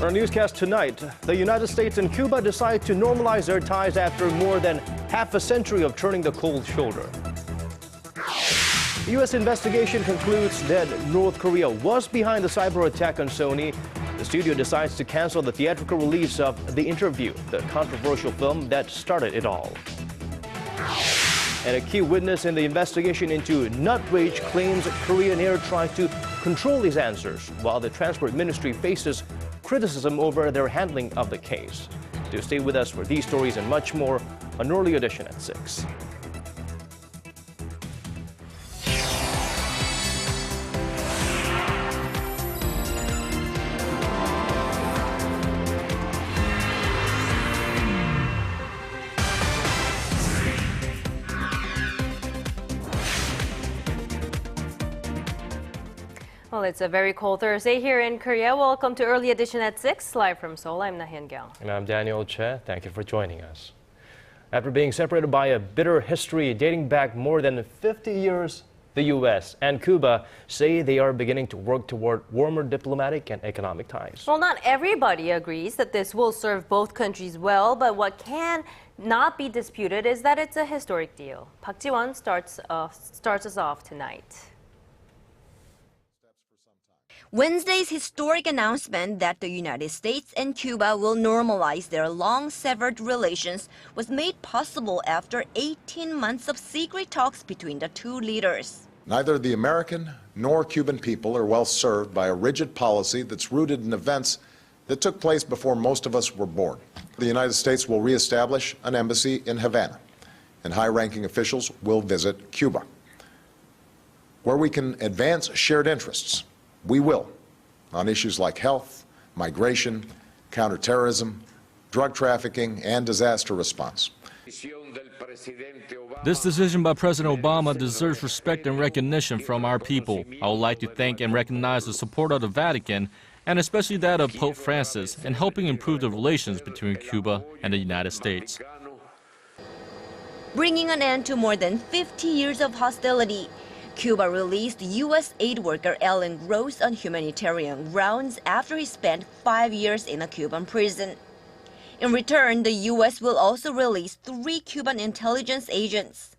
Our newscast tonight, the United States and Cuba decide to normalize their ties after more than half a century of turning the cold shoulder. The U.S. investigation concludes that North Korea was behind the cyber attack on Sony. The studio decides to cancel the theatrical release of The Interview, the controversial film that started it all. And a key witness in the investigation into nut rage claims Korean Air tried to control his answers, while the Transport Ministry faces criticism over their handling of the case. Do stay with us for these stories and much more on Early Edition at 6. Well, it's a very cold Thursday here in Korea. Welcome to Early Edition at 6, live from Seoul. I'm Na-hyun Kyung. And I'm Daniel Che. Thank you for joining us. After being separated by a bitter history dating back more than 50 years, the U.S. and Cuba say they are beginning to work toward warmer diplomatic and economic ties. Well, not everybody agrees that this will serve both countries well, but what can not be disputed is that it's a historic deal. Park Ji-won starts us off tonight. Wednesday's historic announcement that the United States and Cuba will normalize their long-severed relations was made possible after 18 months of secret talks between the two leaders. Neither the American nor Cuban people are well served by a rigid policy that's rooted in events that took place before most of us were born. The United States will reestablish an embassy in Havana, and high-ranking officials will visit Cuba. Where we can advance shared interests, we will, on issues like health, migration, counterterrorism, drug trafficking, and disaster response. This decision by President Obama deserves respect and recognition from our people. I would like to thank and recognize the support of the Vatican, and especially that of Pope Francis, in helping improve the relations between Cuba and the United States. Bringing an end to more than 50 years of hostility, Cuba released U.S. aid worker Alan Gross on humanitarian grounds after he spent 5 years in a Cuban prison. In return, the U.S. will also release 3 Cuban intelligence agents.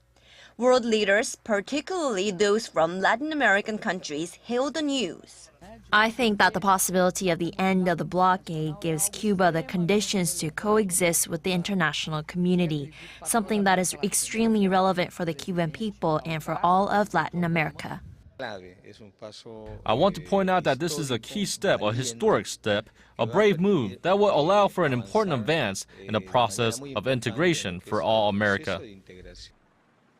World leaders, particularly those from Latin American countries, hailed the news. I think that the possibility of the end of the blockade gives Cuba the conditions to coexist with the international community, something that is extremely relevant for the Cuban people and for all of Latin America. I want to point out that this is a key step, a historic step, a brave move that will allow for an important advance in the process of integration for all America.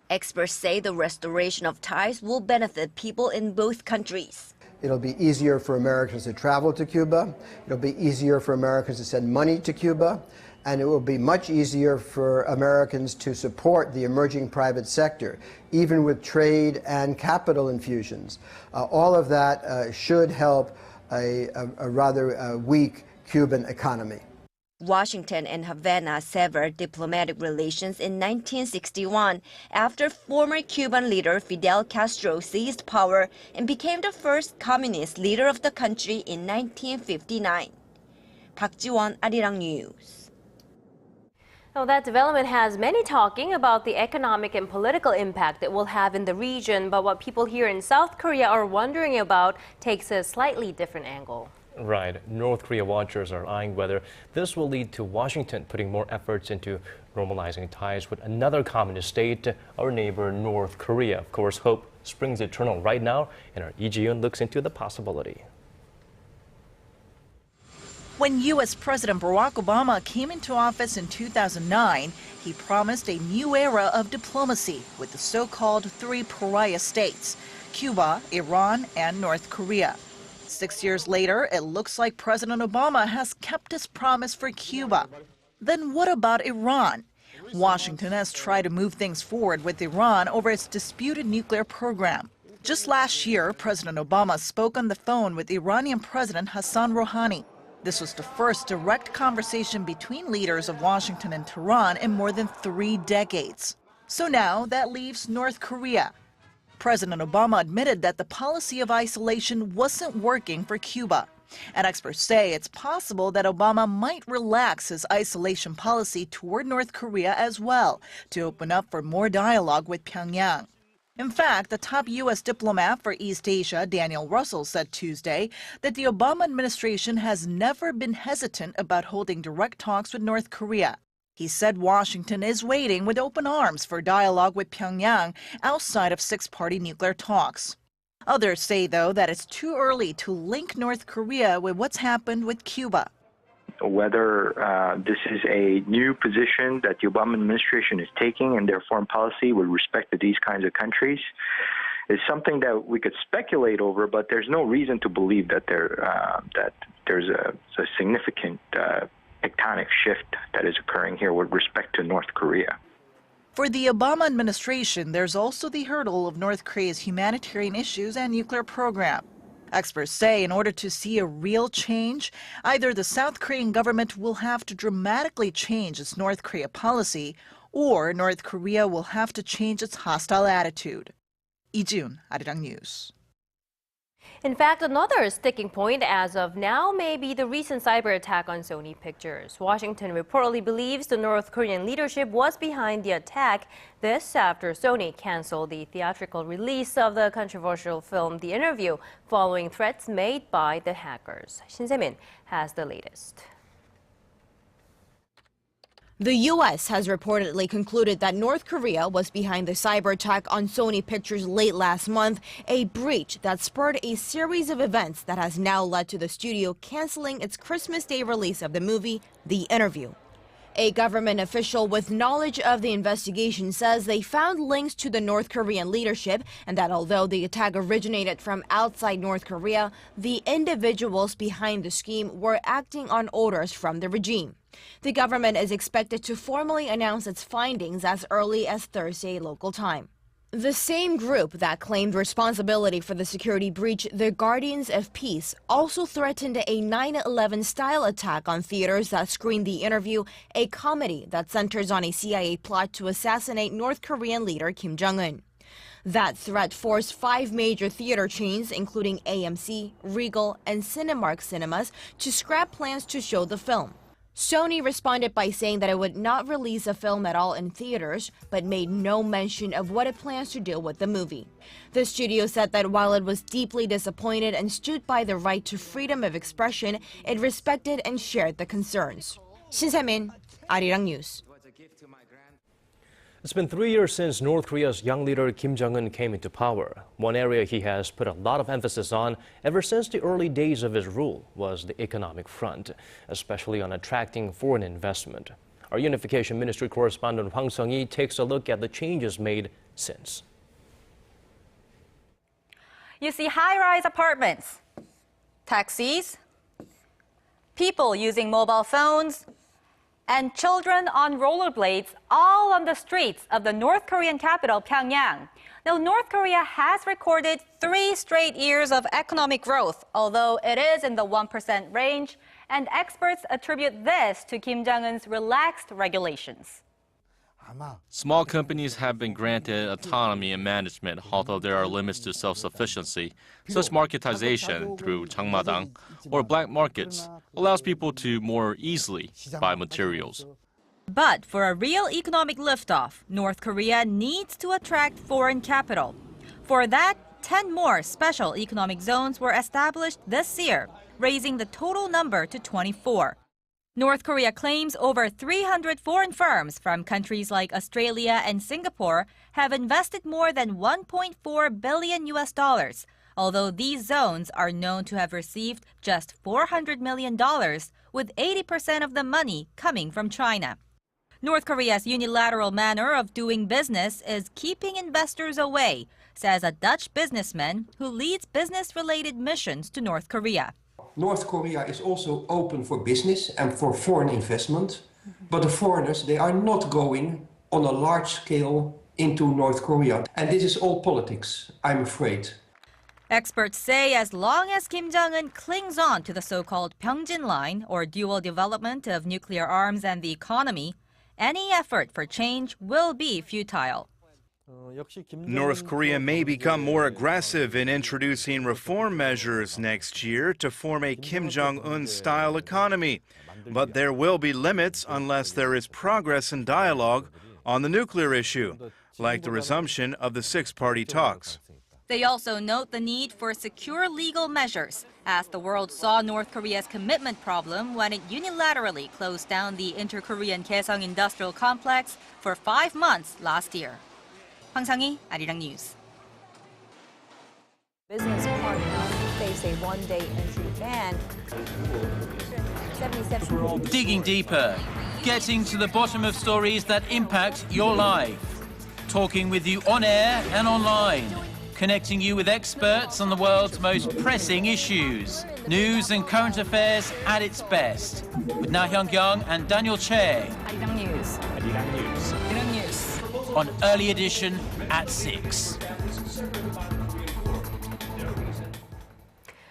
Experts say the restoration of ties will benefit people in both countries. It'll be easier for Americans to travel to Cuba. It'll be easier for Americans to send money to Cuba. And it will be much easier for Americans to support the emerging private sector, even with trade and capital infusions. All of that should help a rather weak Cuban economy. Washington and Havana severed diplomatic relations in 1961 after former Cuban leader Fidel Castro seized power and became the first communist leader of the country in 1959. Park Ji-won, Arirang News. Well, that development has many talking about the economic and political impact it will have in the region, but what people here in South Korea are wondering about takes a slightly different angle. Right. North Korea watchers are eyeing whether this will lead to Washington putting more efforts into normalizing ties with another communist state, our neighbor North Korea. Of course, hope springs eternal right now, and our Lee Ji-yoon looks into the possibility. When U.S. President Barack Obama came into office in 2009, he promised a new era of diplomacy with the so-called 3 pariah states, Cuba, Iran, and North Korea. 6 years later, it looks like President Obama has kept his promise for Cuba. Then what about Iran? Washington has tried to move things forward with Iran over its disputed nuclear program. Just last year, President Obama spoke on the phone with Iranian President Hassan Rouhani. This was the first direct conversation between leaders of Washington and Tehran in more than 3 decades. So now that leaves North Korea. President Obama admitted that the policy of isolation wasn't working for Cuba. And experts say it's possible that Obama might relax his isolation policy toward North Korea as well, to open up for more dialogue with Pyongyang. In fact, the top U.S. diplomat for East Asia, Daniel Russell, said Tuesday that the Obama administration has never been hesitant about holding direct talks with North Korea. He said Washington is waiting with open arms for dialogue with Pyongyang outside of six-party nuclear talks. Others say, though, that it's too early to link North Korea with what's happened with Cuba. Whether this is a new position that the Obama administration is taking in their foreign policy with respect to these kinds of countries is something that we could speculate over, but there's no reason to believe that there's a significant tectonic shift that is occurring here with respect to North Korea. For the Obama administration, there's also the hurdle of North Korea's humanitarian issues and nuclear program. Experts say in order to see a real change, either the South Korean government will have to dramatically change its North Korea policy, or North Korea will have to change its hostile attitude. Ijun, Arirang News. In fact, another sticking point as of now may be the recent cyber attack on Sony Pictures. Washington reportedly believes the North Korean leadership was behind the attack. This after Sony canceled the theatrical release of the controversial film The Interview following threats made by the hackers. Shin Se-min has the latest. The U.S. has reportedly concluded that North Korea was behind the cyber attack on Sony Pictures late last month, a breach that spurred a series of events that has now led to the studio canceling its Christmas Day release of the movie, The Interview. A government official with knowledge of the investigation says they found links to the North Korean leadership and that although the attack originated from outside North Korea, the individuals behind the scheme were acting on orders from the regime. The government is expected to formally announce its findings as early as Thursday local time. The same group that claimed responsibility for the security breach, the Guardians of Peace, also threatened a 9/11-style attack on theaters that screened The Interview, a comedy that centers on a CIA plot to assassinate North Korean leader Kim Jong-un. That threat forced 5 major theater chains, including AMC, Regal, and Cinemark Cinemas, to scrap plans to show the film. Sony responded by saying that it would not release a film at all in theaters, but made no mention of what it plans to do with the movie. The studio said that while it was deeply disappointed and stood by the right to freedom of expression, it respected and shared the concerns. Shin Se-min, Arirang News. It's been 3 years since North Korea's young leader Kim Jong-un came into power. One area he has put a lot of emphasis on ever since the early days of his rule was the economic front, especially on attracting foreign investment. Our Unification Ministry correspondent Hwang Sung-hee takes a look at the changes made since. You see high-rise apartments, taxis, people using mobile phones, and children on rollerblades all on the streets of the North Korean capital, Pyongyang. Now, North Korea has recorded 3 straight years of economic growth, although it is in the 1% range, and experts attribute this to Kim Jong-un's relaxed regulations. Small companies have been granted autonomy in management, although there are limits to self-sufficiency. Such marketization through 장마당 or black markets allows people to more easily buy materials. But for a real economic liftoff, North Korea needs to attract foreign capital. For that, 10 more special economic zones were established this year, raising the total number to 24. North Korea claims over 300 foreign firms from countries like Australia and Singapore have invested more than $1.4 billion, although these zones are known to have received just $400 million, with 80% of the money coming from China. North Korea's unilateral manner of doing business is keeping investors away, says a Dutch businessman who leads business-related missions to North Korea. North Korea is also open for business and for foreign investment, but the foreigners, they are not going on a large scale into North Korea. And this is all politics, I'm afraid. Experts say as long as Kim Jong-un clings on to the so-called Pyeongjin line, or dual development of nuclear arms and the economy, any effort for change will be futile. North Korea may become more aggressive in introducing reform measures next year to form a Kim Jong-un-style economy. But there will be limits unless there is progress in dialogue on the nuclear issue, like the resumption of the six-party talks. They also note the need for secure legal measures, as the world saw North Korea's commitment problem when it unilaterally closed down the inter-Korean Kaesong industrial complex for 5 months last year. Hwang Sang-hee, Arirang News. Business park now face a one-day entry ban. 77. Digging deeper, getting to the bottom of stories that impact your life. Talking with you on air and online. Connecting you with experts on the world's most pressing issues. News and current affairs at its best. With Na Hyung-kyung and Daniel Che. Arirang News. Arirang News. Arirang News. On Early Edition at 6.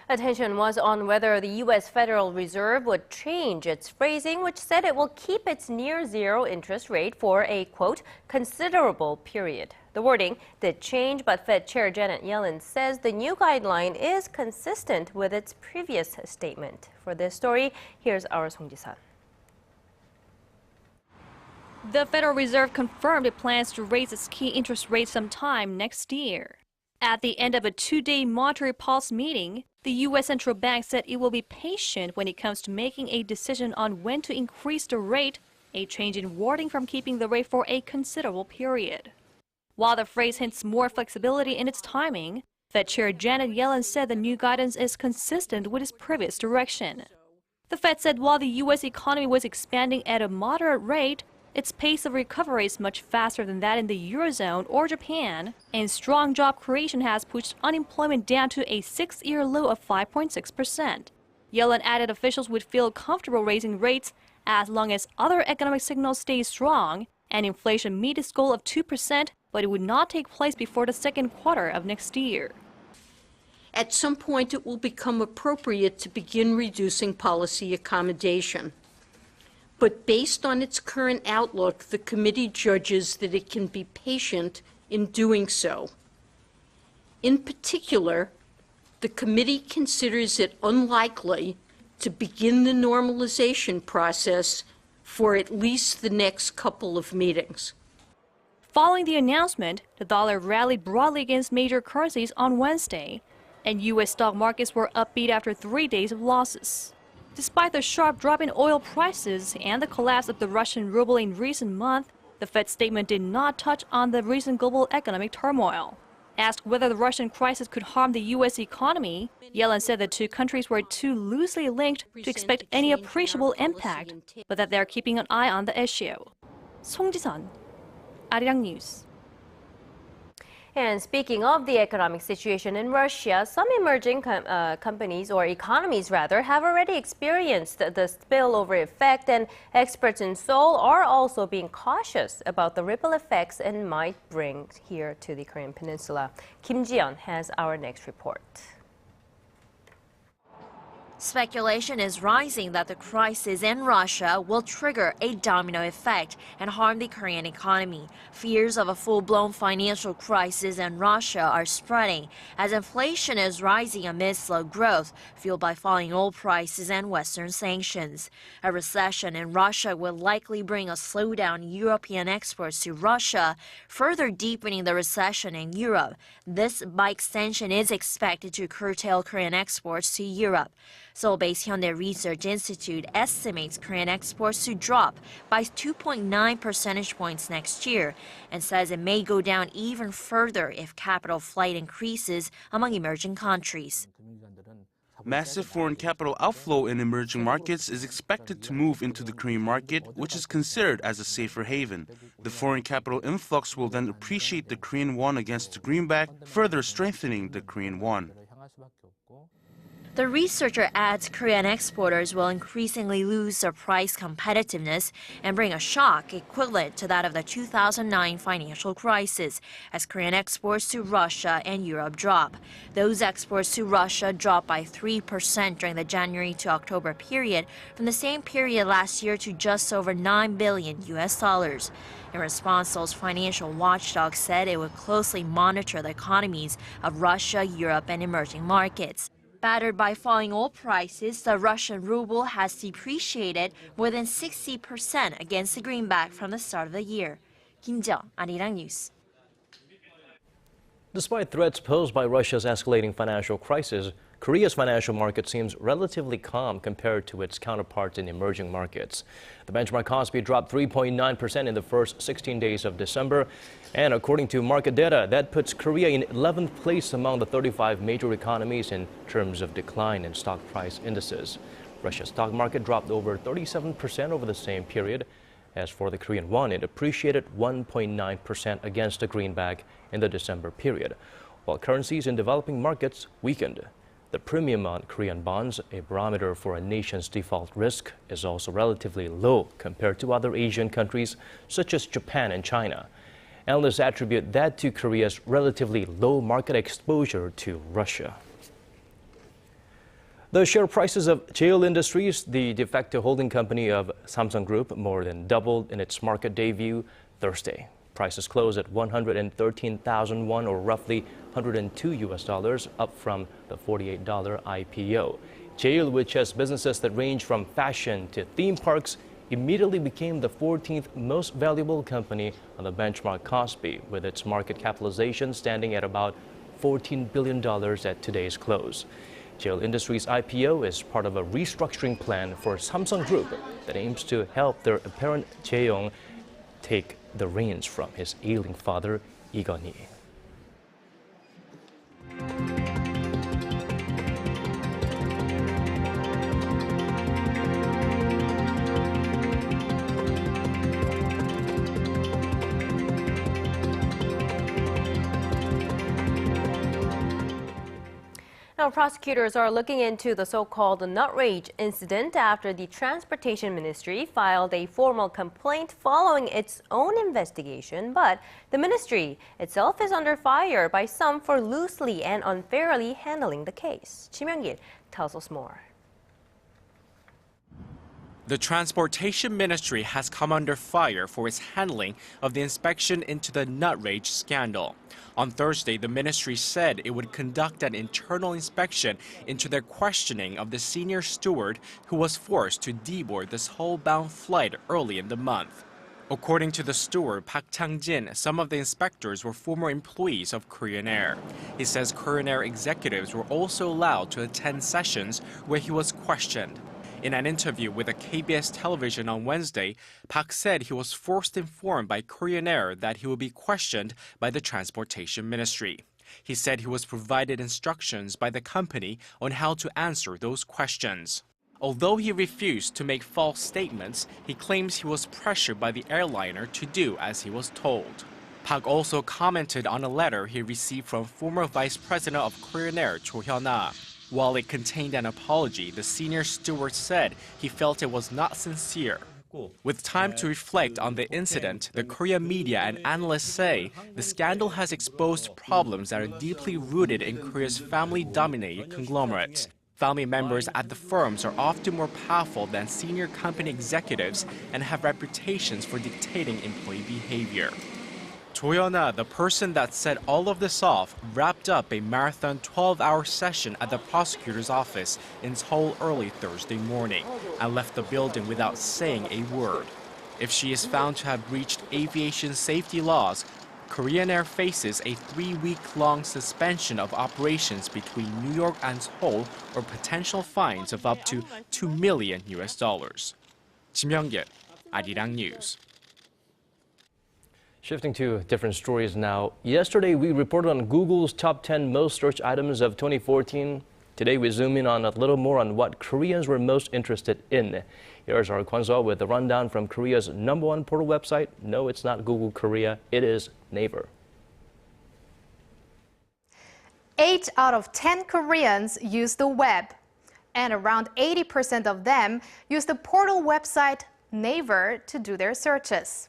Attention was on whether the U.S. Federal Reserve would change its phrasing, which said it will keep its near-zero interest rate for a, quote, considerable period. The wording did change, but Fed Chair Janet Yellen says the new guideline is consistent with its previous statement. For this story, here's our Song Ji-san. The Federal Reserve confirmed it plans to raise its key interest rate sometime next year. At the end of a two-day monetary policy meeting, the U.S. Central Bank said it will be patient when it comes to making a decision on when to increase the rate, a change in wording from keeping the rate for a considerable period. While the phrase hints more flexibility in its timing, Fed Chair Janet Yellen said the new guidance is consistent with its previous direction. The Fed said while the U.S. economy was expanding at a moderate rate, its pace of recovery is much faster than that in the Eurozone or Japan, and strong job creation has pushed unemployment down to a 6-year low of 5.6%. Yellen added officials would feel comfortable raising rates as long as other economic signals stay strong and inflation meet its goal of 2%, but it would not take place before the second quarter of next year. At some point, it will become appropriate to begin reducing policy accommodation. But based on its current outlook, the committee judges that it can be patient in doing so. In particular, the committee considers it unlikely to begin the normalization process for at least the next couple of meetings. Following the announcement, the dollar rallied broadly against major currencies on Wednesday, and U.S. stock markets were upbeat after 3 days of losses. Despite the sharp drop in oil prices and the collapse of the Russian ruble in recent months, the Fed statement did not touch on the recent global economic turmoil. Asked whether the Russian crisis could harm the U.S. economy, Yellen said the two countries were too loosely linked to expect any appreciable impact, but that they are keeping an eye on the issue. Song Ji-san, Arirang News. And speaking of the economic situation in Russia, some emerging companies, or economies rather, have already experienced the spillover effect, and experts in Seoul are also being cautious about the ripple effects it might bring here to the Korean Peninsula. Kim Ji-yeon has our next report. Speculation is rising that the crisis in Russia will trigger a domino effect and harm the Korean economy. Fears of a full-blown financial crisis in Russia are spreading as inflation is rising amid slow growth, fueled by falling oil prices and Western sanctions. A recession in Russia will likely bring a slowdown in European exports to Russia, further deepening the recession in Europe. This, by extension, is expected to curtail Korean exports to Europe. Seoul-based Hyundai Research Institute estimates Korean exports to drop by 2.9 percentage points next year and says it may go down even further if capital flight increases among emerging countries. Massive foreign capital outflow in emerging markets is expected to move into the Korean market, which is considered as a safer haven. The foreign capital influx will then appreciate the Korean won against the greenback, further strengthening the Korean won. The researcher adds Korean exporters will increasingly lose their price competitiveness and bring a shock equivalent to that of the 2009 financial crisis, as Korean exports to Russia and Europe drop. Those exports to Russia dropped by 3% during the January to October period, from the same period last year to just over $9 billion US. In response, Seoul's financial watchdog said it would closely monitor the economies of Russia, Europe, and emerging markets. Battered by falling oil prices, the Russian ruble has depreciated more than 60% against the greenback from the start of the year. Kim Jeong, Arirang News. Despite threats posed by Russia's escalating financial crisis, Korea's financial market seems relatively calm compared to its counterparts in emerging markets. The benchmark Kospi dropped 3.9% in the first 16 days of December. And according to market data, that puts Korea in 11th place among the 35 major economies in terms of decline in stock price indices. Russia's stock market dropped over 37% over the same period. As for the Korean won, it appreciated 1.9% against the greenback in the December period, while currencies in developing markets weakened. The premium on Korean bonds, a barometer for a nation's default risk, is also relatively low compared to other Asian countries such as Japan and China. Analysts attribute that to Korea's relatively low market exposure to Russia. The share prices of Cheil Industries, the de facto holding company of Samsung Group, more than doubled in its market debut Thursday. Prices closed at 113,000 won, or roughly $102 US, up from the $48 IPO. Cheil, which has businesses that range from fashion to theme parks, immediately became the 14th most valuable company on the benchmark Kospi, with its market capitalization standing at about $14 billion at today's close. Cheil Industries IPO is part of a restructuring plan for Samsung Group that aims to help their parent Jae-yong take the reins from his ailing father, Lee. Now, prosecutors are looking into the so-called nut rage incident after the Transportation Ministry filed a formal complaint following its own investigation. But the ministry itself is under fire by some for loosely and unfairly handling the case. Chim Young-gil tells us more. The Transportation Ministry has come under fire for its handling of the inspection into the nut rage scandal. On Thursday, the ministry said it would conduct an internal inspection into their questioning of the senior steward who was forced to deboard the Seoul-bound flight early in the month. According to the steward, Park Chang-jin, some of the inspectors were former employees of Korean Air. He says Korean Air executives were also allowed to attend sessions where he was questioned. In an interview with a KBS television on Wednesday, Park said he was first informed by Korean Air that he would be questioned by the Transportation Ministry. He said he was provided instructions by the company on how to answer those questions. Although he refused to make false statements, he claims he was pressured by the airliner to do as he was told. Park also commented on a letter he received from former Vice President of Korean Air, Cho Hyun-ah. While it contained an apology, the senior steward said he felt it was not sincere. With time to reflect on the incident, the Korean media and analysts say the scandal has exposed problems that are deeply rooted in Korea's family-dominated conglomerates. Family members at the firms are often more powerful than senior company executives and have reputations for dictating employee behavior. Cho Hyun-ah, the person that set all of this off, wrapped up a marathon 12-hour session at the prosecutor's office in Seoul early Thursday morning and left the building without saying a word. If she is found to have breached aviation safety laws, Korean Air faces a 3-week-long suspension of operations between New York and Seoul or potential fines of up to $2 million. Chim Young-gil, Arirang News. Shifting to different stories now. Yesterday, we reported on Google's top 10 most searched items of 2014. Today, we zoom in on a little more on what Koreans were most interested in. Here's our Kwon-seo with a rundown from Korea's #1 portal website. No, it's not Google Korea. It is Naver. 8 out of 10 Koreans use the web And around 80% of them use the portal website Naver to do their searches.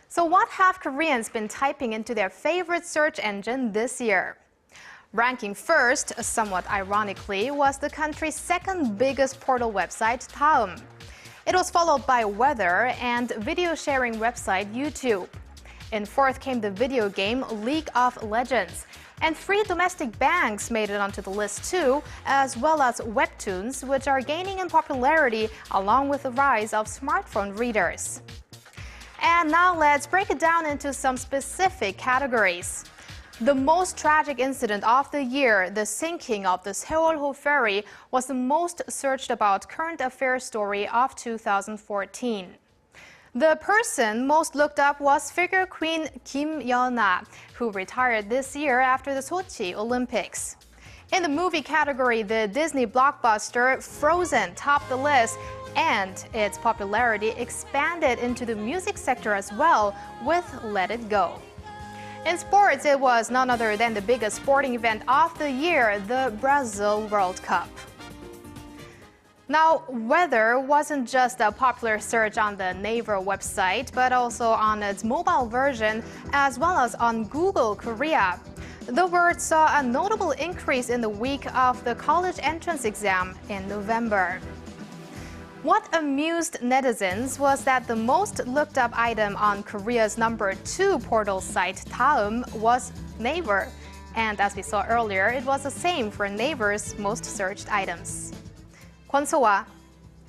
So what have Koreans been typing into their favorite search engine this year? Ranking first, somewhat ironically, was the country's second biggest portal website, Daum. It was followed by weather and video sharing website YouTube. In fourth came the video game League of Legends. And 3 domestic banks made it onto the list too, as well as webtoons, which are gaining in popularity along with the rise of smartphone readers. And now let's break it down into some specific categories. The most tragic incident of the year, the sinking of the Seoul ferry, was the most searched about current affairs story of 2014. The person most looked up was figure queen Kim Yeona, who retired this year after the Sochi Olympics. In the movie category, the Disney blockbuster Frozen topped the list, and its popularity expanded into the music sector as well with Let It Go. In sports, it was none other than the biggest sporting event of the year, the Brazil World Cup. Now, weather wasn't just a popular search on the Naver website, but also on its mobile version, as well as on Google Korea. The word saw a notable increase in the week of the college entrance exam in November. What amused netizens was that the most looked up item on Korea's #2 portal site Daum was Naver. And as we saw earlier, it was the same for Naver's most searched items. 권소와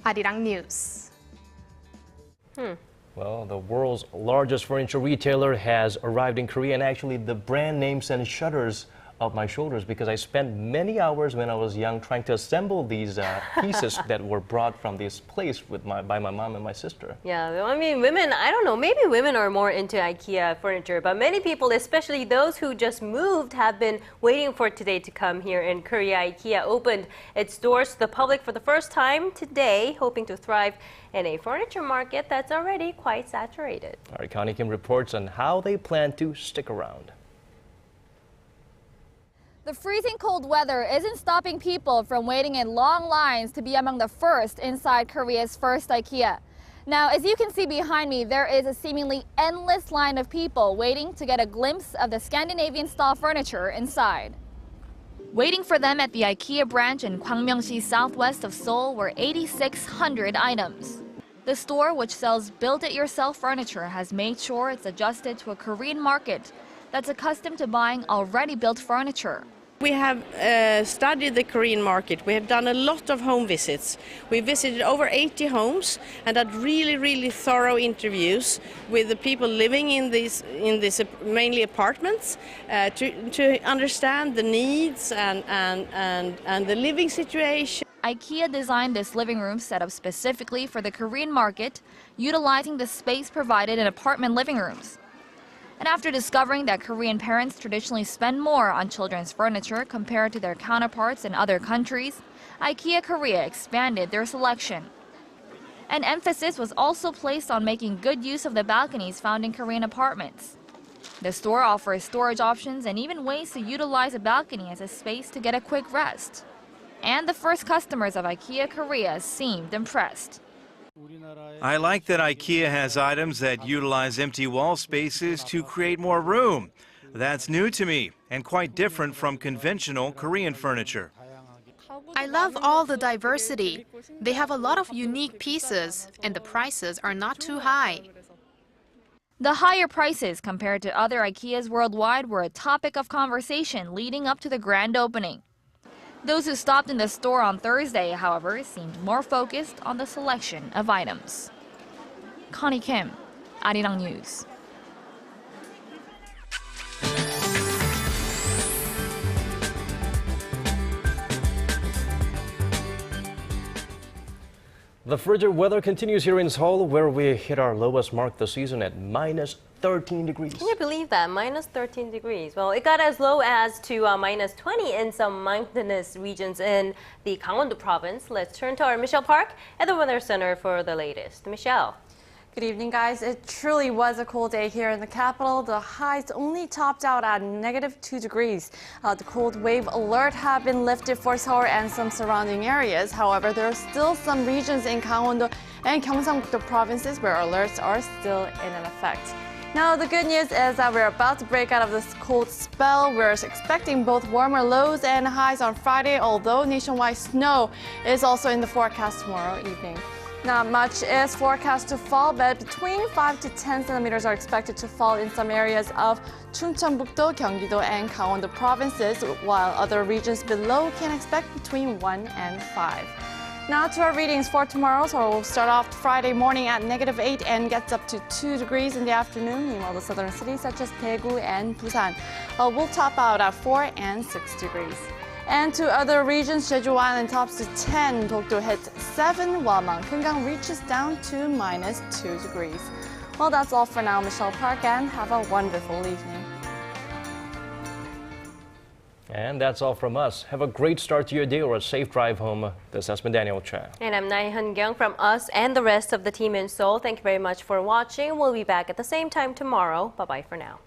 Arirang News. Well, the world's largest furniture retailer has arrived in Korea, and actually the brand name sends shudders up my shoulders because I spent many hours when I was young trying to assemble these pieces that were brought from this place by my mom and my sister. Yeah, I mean, women, I don't know, maybe women are more into IKEA furniture, but many people, especially those who just moved, have been waiting for today to come here in Korea. IKEA opened its doors to the public for the first time today, hoping to thrive in a furniture market that's already quite saturated. All right, Connie Kim reports on how they plan to stick around. The freezing cold weather isn't stopping people from waiting in long lines to be among the first inside Korea's first IKEA. Now, as you can see behind me, there is a seemingly endless line of people waiting to get a glimpse of the Scandinavian-style furniture inside. Waiting for them at the IKEA branch in Gwangmyeongsi, southwest of Seoul, were 8,600 items. The store, which sells build-it-yourself furniture, has made sure it's adjusted to a Korean market that's accustomed to buying already built furniture. We have studied the Korean market. We have done a lot of home visits. We visited over 80 homes and had really thorough interviews with the people living in these mainly apartments to understand the needs and the living situation. IKEA designed this living room set up specifically for the Korean market, utilizing the space provided in apartment living rooms. And after discovering that Korean parents traditionally spend more on children's furniture compared to their counterparts in other countries, IKEA Korea expanded their selection. An emphasis was also placed on making good use of the balconies found in Korean apartments. The store offers storage options and even ways to utilize a balcony as a space to get a quick rest. And the first customers of IKEA Korea seemed impressed. I like that IKEA has items that utilize empty wall spaces to create more room. That's new to me and quite different from conventional Korean furniture. I love all the diversity. They have a lot of unique pieces, and the prices are not too high. The higher prices compared to other IKEAs worldwide were a topic of conversation leading up to the grand opening. Those who stopped in the store on Thursday, however, seemed more focused on the selection of items. Connie Kim, Arirang News. The frigid weather continues here in Seoul, where we hit our lowest mark this season at -13 degrees. Can you believe that? -13 degrees. Well, it got as low as to -20 in some mountainous regions in the Gangwon-do province. Let's turn to our Michelle Park at the Weather Center for the latest. Michelle. Good evening, guys. It truly was a cold day here in the capital. The highs only topped out at -2 degrees. The cold wave alert have been lifted for Seoul and some surrounding areas. However, there are still some regions in Gangwon-do and Gyeongsang-guk-do provinces where alerts are still in effect. Now, the good news is that we're about to break out of this cold spell. We're expecting both warmer lows and highs on Friday, although nationwide snow is also in the forecast tomorrow evening. Not much is forecast to fall, but between 5 to 10 centimeters are expected to fall in some areas of Chungcheongbuk-do, Gyeonggi-do, and Gangwon-do provinces, while other regions below can expect between 1 and 5. Now to our readings for tomorrow. So we'll start off Friday morning at -8 and gets up to 2 degrees in the afternoon. Meanwhile, the southern cities such as Daegu and Busan will top out at 4 and 6 degrees. And to other regions, Jeju Island tops to 10, Dokdo hits 7, while Mount Keungang reaches down to -2 degrees. Well, that's all for now, Michelle Park, and have a wonderful evening. And that's all from us. Have a great start to your day or a safe drive home. This has been Daniel Chang. And I'm Nai Hun-kyung from us and the rest of the team in Seoul. Thank you very much for watching. We'll be back at the same time tomorrow. Bye-bye for now.